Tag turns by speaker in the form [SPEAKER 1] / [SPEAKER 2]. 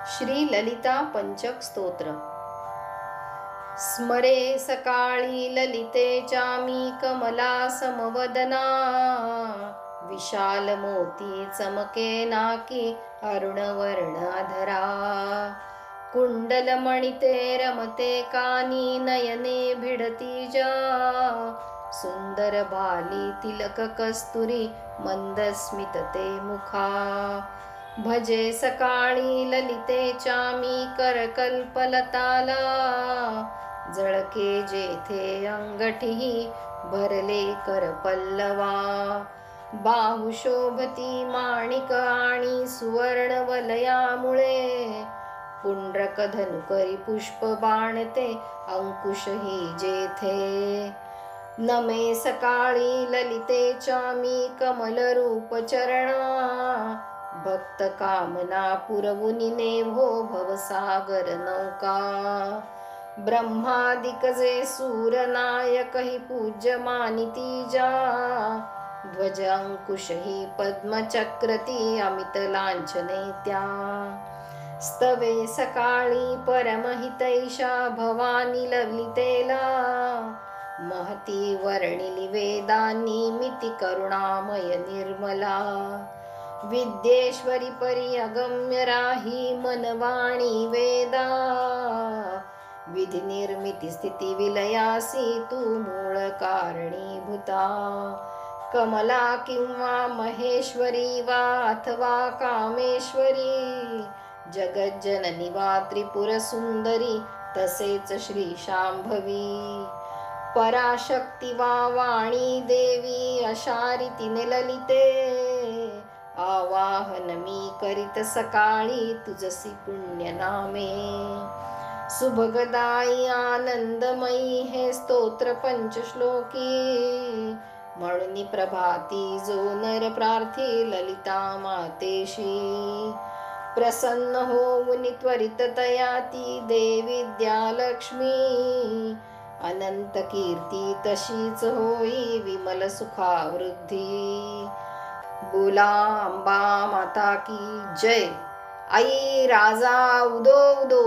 [SPEAKER 1] श्री ललिता पंचक स्तोत्र। स्मरे सकाळी ललितेच्या मी कमला समवदना, विशाल मोती चमके नाकी अरुणवर्णाधरा, कुंडल मणिते रमते कानी नयने भिडती जा, सुंदर भाली तिलक कस्तुरी मंद स्मितते मुखा, भजे सकाळी ललितेच्या मी करकल्पलताला, जळके जेथे अंगठी भरले करपल्लवा, बाहु शोभती माणिक आणि सुवर्ण वलयामुळे, पुंड्रक धनुकरी पुष्प बाणते अंकुशही जेथे, नमे सकाळी ललितेच्या मी कमल रूप चरणा, भक्त कामना पुरवुनी नेभो भवसागर नौका, ब्रह्मादिक जे सूरनायक हि पूज्य मानिती जा, ध्वज अंकुश हि पद्मचक्रती अमित लांछने त्या, स्तवे सकाळी परमहितैषा भवानी ललितेला, महती वर्णिली वेदांनी मिती करुणामय निर्मला, विद्येश्वरी परी अगम्य राही मनवाणी वेदा, विधी निर्मिती स्थिती विलयासी तू मूळ कारणीभूता, कमला किंवा महेश्वरी वा अथवा कामेश्वरी, जगज्जननी वा त्रिपुर सुंदरी तसेच श्री शांभवी, पराशक्ती वा वाणी देवी अशा रीतीने ललिते, आवाहन मी करीत सकाळी तुझसी पुण्य नामे, सुभगदायी आनंदमयी हे स्तोत्र पंचश्लोकी, म्हणून प्रभाती जो नर प्रार्थी ललिता मातेशी, प्रसन्न होऊन त्वरित तया ती देवी विद्या लक्ष्मी, अनंत कीर्ती तशीच होई विमल सुखावृद्धी, बोला अंबा माता की जय। आई राजा उदो उदो।